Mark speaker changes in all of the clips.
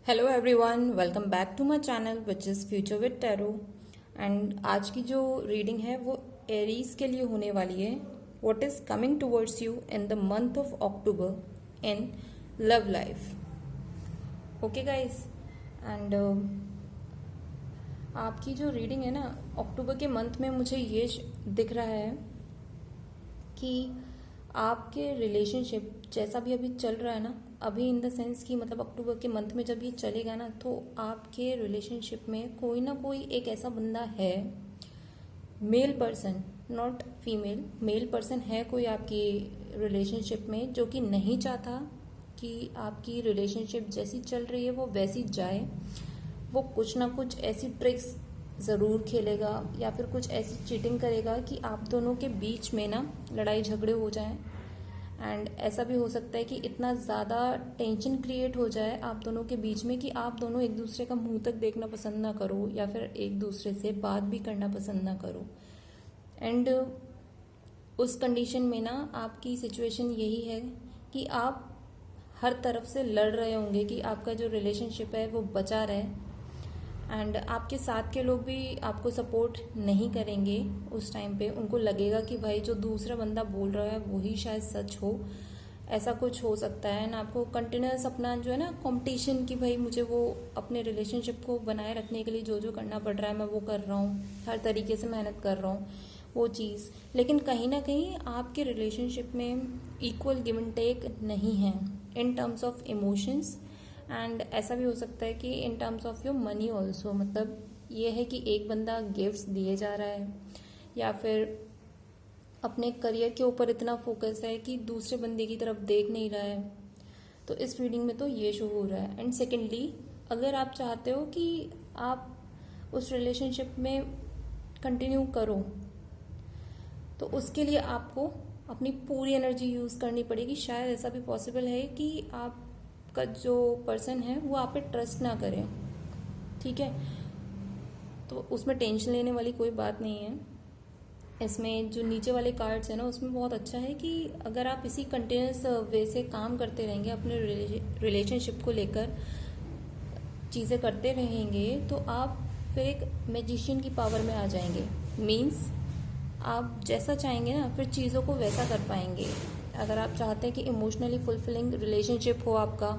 Speaker 1: Hello everyone, welcome back to my channel which is future with tarot. And आज की जो reading है वो एरीज के लिए होने वाली है। What is coming towards you in the month of October in love life. Okay guys, and आपकी जो रीडिंग है ना अक्टूबर के मंथ में मुझे ये दिख रहा है कि आपके रिलेशनशिप जैसा भी अभी चल रहा है ना, अभी इन द सेंस कि मतलब अक्टूबर के मंथ में जब ये चलेगा ना तो आपके रिलेशनशिप में कोई ना कोई एक ऐसा बंदा है, male person not female, male person है कोई आपकी रिलेशनशिप में जो कि नहीं चाहता कि आपकी रिलेशनशिप जैसी चल रही है वो वैसी जाए। वो कुछ ना कुछ ऐसी ट्रिक्स ज़रूर खेलेगा या फिर कुछ ऐसी चीटिंग करेगा कि आप दोनों के बीच में ना लड़ाई झगड़े हो जाएं। एंड ऐसा भी हो सकता है कि इतना ज़्यादा टेंशन क्रिएट हो जाए आप दोनों के बीच में कि आप दोनों एक दूसरे का मुंह तक देखना पसंद ना करो या फिर एक दूसरे से बात भी करना पसंद ना करो। एंड उस कंडीशन में ना आपकी सिचुएशन यही है कि आप हर तरफ से लड़ रहे होंगे कि आपका जो रिलेशनशिप है वो बचा रहे। एंड आपके साथ के लोग भी आपको सपोर्ट नहीं करेंगे उस टाइम पे। उनको लगेगा कि भाई जो दूसरा बंदा बोल रहा है वही शायद सच हो, ऐसा कुछ हो सकता है। एंड आपको कंटिन्यूस अपना जो है ना कंपटीशन कि भाई मुझे वो अपने रिलेशनशिप को बनाए रखने के लिए जो जो करना पड़ रहा है मैं वो कर रहा हूँ, हर तरीके से मेहनत कर रहा हूँ वो चीज़। लेकिन कहीं ना कहीं आपके रिलेशनशिप में इक्वल गिव एंड टेक नहीं है in terms of emotions. And ऐसा भी हो सकता है कि in terms of your money also, मतलब ये है कि एक बंदा गिफ्ट्स दिए जा रहा है या फिर अपने करियर के ऊपर इतना फोकस है कि दूसरे बंदे की तरफ देख नहीं रहा है। तो इस रीडिंग में तो ये शो हो रहा है। एंड सेकेंडली, अगर आप चाहते हो कि आप उस रिलेशनशिप में कंटिन्यू करो तो उसके लिए आपको अपनी पूरी एनर्जी यूज़ करनी पड़ेगी। शायद ऐसा भी पॉसिबल है कि आपका जो पर्सन है वो आप पे ट्रस्ट ना करे, ठीक है। तो उसमें टेंशन लेने वाली कोई बात नहीं है। इसमें जो नीचे वाले कार्ड्स हैं ना उसमें बहुत अच्छा है कि अगर आप इसी कंटिन्यूस वे से काम करते रहेंगे, अपने रिलेशनशिप को लेकर चीज़ें करते रहेंगे तो आप फिर एक मैजिशियन की पावर में आ जाएंगे। मीन्स आप जैसा चाहेंगे ना फिर चीज़ों को वैसा कर पाएंगे। अगर आप चाहते हैं कि इमोशनली फुलफिलिंग रिलेशनशिप हो आपका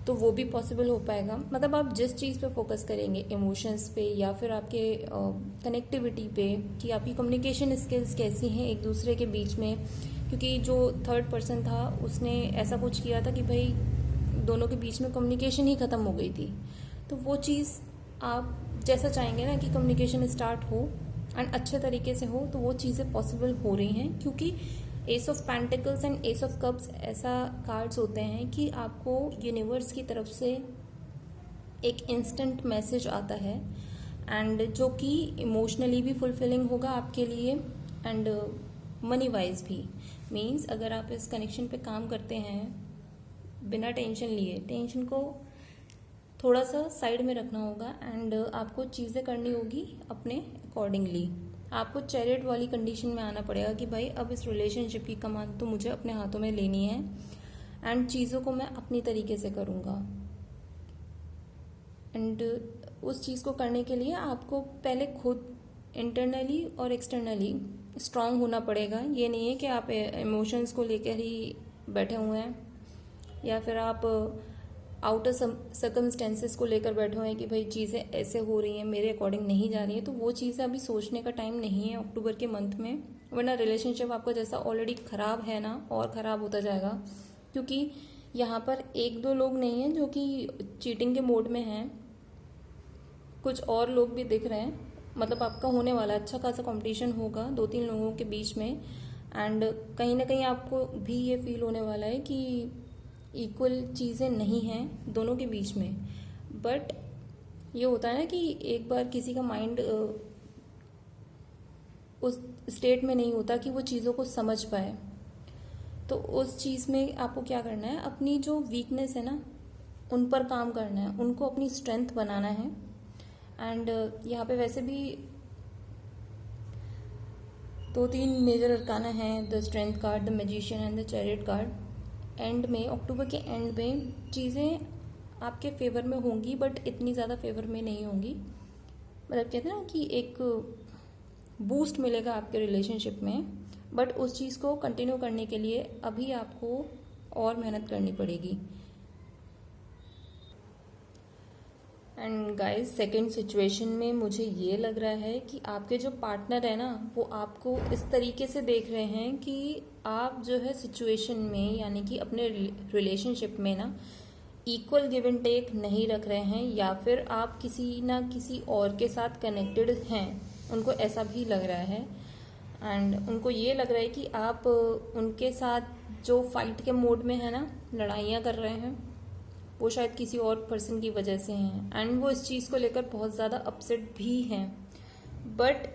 Speaker 1: तो वो भी पॉसिबल हो पाएगा। मतलब आप जिस चीज़ पे फोकस करेंगे, इमोशंस पे या फिर आपके कनेक्टिविटी पे कि आपकी कम्युनिकेशन स्किल्स कैसी हैं एक दूसरे के बीच में। क्योंकि जो थर्ड पर्सन था उसने ऐसा कुछ किया था कि भाई दोनों के बीच में कम्युनिकेशन ही ख़त्म हो गई थी। तो वो चीज़ आप जैसा चाहेंगे ना कि कम्युनिकेशन स्टार्ट हो एंड अच्छे तरीके से हो तो वो चीज़ें पॉसिबल हो रही हैं। क्योंकि S of pentacles and S of cups ऐसा कार्ड्स होते हैं कि आपको यूनिवर्स की तरफ से एक इंस्टेंट मैसेज आता है एंड जो कि इमोशनली भी फुलफिलिंग होगा आपके लिए एंड मनी वाइज भी। मीन्स अगर आप इस कनेक्शन पे काम करते हैं बिना टेंशन लिए, टेंशन को थोड़ा सा साइड में रखना होगा एंड आपको चीज़ें करनी होगी अपने अकॉर्डिंगली। आपको चैरियट वाली कंडीशन में आना पड़ेगा कि भाई अब इस रिलेशनशिप की कमान तो मुझे अपने हाथों में लेनी है एंड चीज़ों को मैं अपनी तरीके से करूँगा। एंड उस चीज़ को करने के लिए आपको पहले खुद इंटरनली और एक्सटर्नली स्ट्रांग होना पड़ेगा। ये नहीं है कि आप इमोशंस को लेकर ही बैठे हुए हैं या फिर आप आउटर सर्कमस्टेंसेस को लेकर बैठे हुए हैं कि भाई चीज़ें ऐसे हो रही हैं, मेरे अकॉर्डिंग नहीं जा रही हैं। तो वो चीज़ें अभी सोचने का टाइम नहीं है अक्टूबर के मंथ में, वरना रिलेशनशिप आपका जैसा ऑलरेडी ख़राब है ना और ख़राब होता जाएगा। क्योंकि यहाँ पर एक दो लोग नहीं हैं जो कि चीटिंग के मोड में हैं, कुछ और लोग भी दिख रहे हैं। मतलब आपका होने वाला अच्छा खासा कंपटीशन होगा दो तीन लोगों के बीच में। एंड कहीं ना कहीं आपको भी ये फील होने वाला है कि इक्वल चीज़ें नहीं हैं दोनों के बीच में। बट ये होता है ना कि एक बार किसी का माइंड उस स्टेट में नहीं होता कि वो चीज़ों को समझ पाए। तो उस चीज़ में आपको क्या करना है, अपनी जो वीकनेस है ना उन पर काम करना है, उनको अपनी स्ट्रेंथ बनाना है। एंड यहाँ पे वैसे भी दो तीन मेजर अरकाना हैं, the strength card, the magician and the chariot card. And में अक्टूबर के एंड में चीज़ें आपके फेवर में होंगी, बट इतनी ज़्यादा फेवर में नहीं होंगी। मतलब कहते हैं ना कि एक बूस्ट मिलेगा आपके रिलेशनशिप में, बट उस चीज़ को कंटिन्यू करने के लिए अभी आपको और मेहनत करनी पड़ेगी। एंड गाइस, सेकंड सिचुएशन में मुझे ये लग रहा है कि आपके जो पार्टनर है ना, वो आपको इस तरीके से देख रहे हैं कि आप जो है सिचुएशन में, यानी कि अपने रिलेशनशिप में ना इक्वल गिव एंड टेक नहीं रख रहे हैं, या फिर आप किसी ना किसी और के साथ कनेक्टेड हैं, उनको ऐसा भी लग रहा है। एंड उनको ये लग रहा है कि आप उनके साथ जो फाइट के मोड में है ना, लड़ाइयाँ कर रहे हैं, वो शायद किसी और पर्सन की वजह से हैं, एंड वो इस चीज़ को लेकर बहुत ज़्यादा अपसेट भी हैं। बट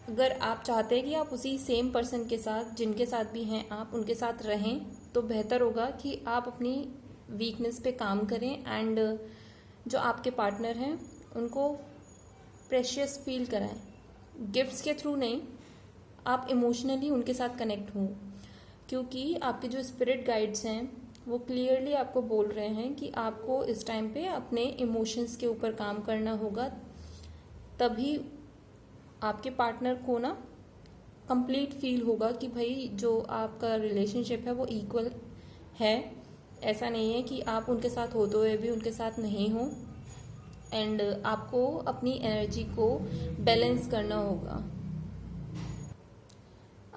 Speaker 1: अगर आप चाहते हैं कि आप उसी सेम पर्सन के साथ, जिनके साथ भी हैं आप, उनके साथ रहें, तो बेहतर होगा कि आप अपनी वीकनेस पे काम करें, एंड जो आपके पार्टनर हैं उनको प्रेशियस फील कराएं। गिफ्ट्स के थ्रू नहीं, आप इमोशनली उनके साथ कनेक्ट हों, क्योंकि आपके जो स्पिरिट गाइड्स हैं वो क्लियरली आपको बोल रहे हैं कि आपको इस टाइम पे अपने इमोशंस के ऊपर काम करना होगा, तभी आपके पार्टनर को ना कंप्लीट फील होगा कि भाई जो आपका रिलेशनशिप है वो इक्वल है। ऐसा नहीं है कि आप उनके साथ होते हुए भी उनके साथ नहीं हो, एंड आपको अपनी एनर्जी को बैलेंस करना होगा।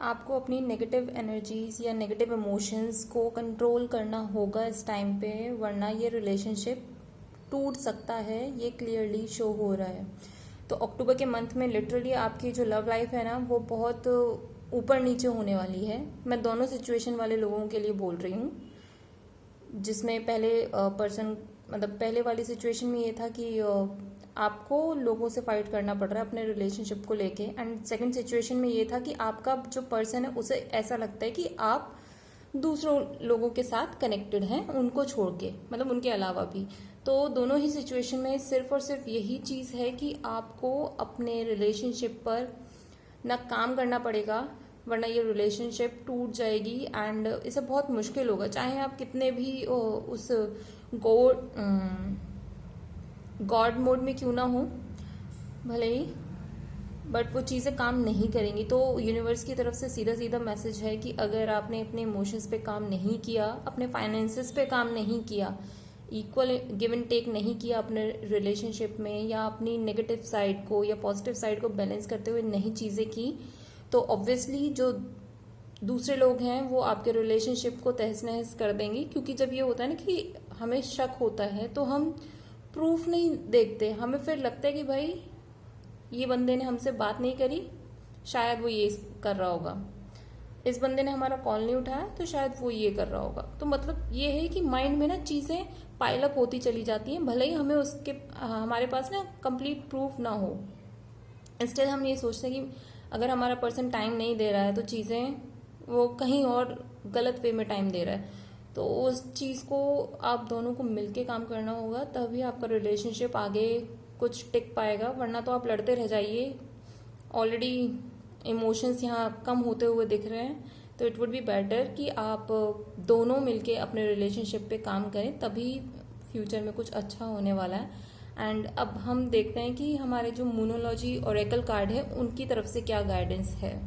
Speaker 1: आपको अपनी नेगेटिव एनर्जीज या नेगेटिव इमोशंस को कंट्रोल करना होगा इस टाइम पे, वरना ये रिलेशनशिप टूट सकता है, ये क्लियरली शो हो रहा है। तो अक्टूबर के मंथ में लिटरली आपकी जो लव लाइफ है ना, वो बहुत ऊपर नीचे होने वाली है। मैं दोनों सिचुएशन वाले लोगों के लिए बोल रही हूँ, जिसमें पहले पर्सन, मतलब पहले वाली सिचुएशन में ये था कि आपको लोगों से फाइट करना पड़ रहा है अपने रिलेशनशिप को लेके, एंड सेकंड सिचुएशन में ये था कि आपका जो पर्सन है उसे ऐसा लगता है कि आप दूसरों लोगों के साथ कनेक्टेड हैं, उनको छोड़ के, मतलब उनके अलावा भी। तो दोनों ही सिचुएशन में सिर्फ और सिर्फ यही चीज़ है कि आपको अपने रिलेशनशिप पर ना काम करना पड़ेगा, वरना ये रिलेशनशिप टूट जाएगी, एंड इसे बहुत मुश्किल होगा, चाहे आप कितने भी उस गॉड मोड में क्यों ना हो भले ही, बट वो चीज़ें काम नहीं करेंगी। तो यूनिवर्स की तरफ से सीधा सीधा मैसेज है कि अगर आपने अपने इमोशंस पे काम नहीं किया, अपने फाइनेंसेस पे काम नहीं किया, इक्वल गिव एंड टेक नहीं किया अपने रिलेशनशिप में, या अपनी नेगेटिव साइड को या पॉजिटिव साइड को बैलेंस करते हुए नहीं चीज़ें की, तो ऑब्वियसली जो दूसरे लोग हैं वो आपके रिलेशनशिप को तहस नहस कर देंगे। क्योंकि जब ये होता है ना कि हमें शक होता है, तो हम प्रूफ नहीं देखते, हमें फिर लगता है कि भाई ये बंदे ने हमसे बात नहीं करी, शायद वो ये कर रहा होगा, इस बंदे ने हमारा कॉल नहीं उठाया तो शायद वो ये कर रहा होगा। तो मतलब ये है कि माइंड में ना चीज़ें पाइलअप होती चली जाती हैं, भले ही हमें उसके हमारे पास ना कंप्लीट प्रूफ ना हो। इंस्टेड हम ये सोचते हैं कि अगर हमारा पर्सन टाइम नहीं दे रहा है तो चीज़ें वो कहीं और गलत वे में टाइम दे रहा है। तो उस चीज़ को आप दोनों को मिलके काम करना होगा, तभी आपका रिलेशनशिप आगे कुछ टिक पाएगा, वरना तो आप लड़ते रह जाइए। ऑलरेडी इमोशंस यहाँ कम होते हुए दिख रहे हैं, तो इट वुड बी बेटर कि आप दोनों मिलके अपने रिलेशनशिप पे काम करें, तभी फ्यूचर में कुछ अच्छा होने वाला है। एंड अब हम देखते हैं कि हमारे जो मूनोलॉजी ओरेकल कार्ड है उनकी तरफ से क्या गाइडेंस है।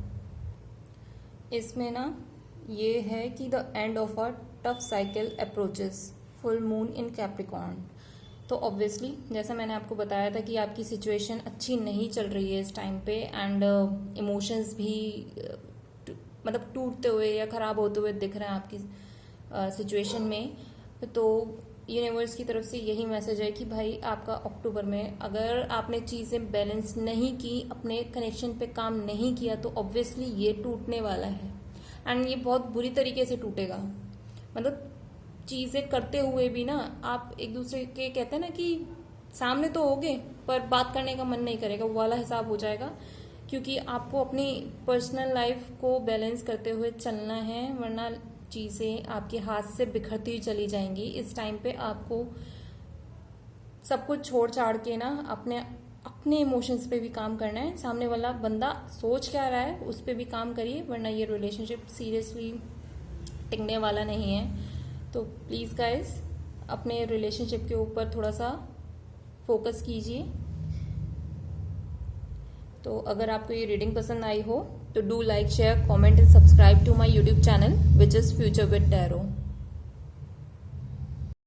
Speaker 1: इसमें ना ये है कि the end of a tough cycle approaches, full moon in Capricorn. तो ऑब्वियसली जैसा मैंने आपको बताया था कि आपकी सिचुएशन अच्छी नहीं चल रही है इस टाइम पे, एंड इमोशंस भी मतलब टूटते हुए या ख़राब होते हुए दिख रहे हैं आपकी सिचुएशन में। तो यूनिवर्स की तरफ से यही मैसेज है कि भाई आपका अक्टूबर में अगर आपने चीज़ें बैलेंस नहीं की, अपने कनेक्शन पे काम नहीं किया, तो ऑब्वियसली ये टूटने वाला है, एंड ये बहुत बुरी तरीके से टूटेगा। मतलब चीज़ें करते हुए भी ना आप एक दूसरे के, कहते हैं ना कि सामने तो होगे पर बात करने का मन नहीं करेगा, वो वाला हिसाब हो जाएगा। क्योंकि आपको अपनी पर्सनल लाइफ को बैलेंस करते हुए चलना है, वरना चीज़ें आपके हाथ से बिखरती हुई चली जाएंगी। इस टाइम पे आपको सब कुछ छोड़ छाड़ के ना अपने इमोशंस पे भी काम करना है। सामने वाला बंदा सोच क्या रहा है उस पर भी काम करिए, वरना ये रिलेशनशिप सीरियसली टिकने वाला नहीं है। तो प्लीज़ गाइस, अपने रिलेशनशिप के ऊपर थोड़ा सा फोकस कीजिए। तो अगर आपको ये रीडिंग पसंद आई हो तो do like, share, comment and subscribe to my YouTube channel which is future with tarot.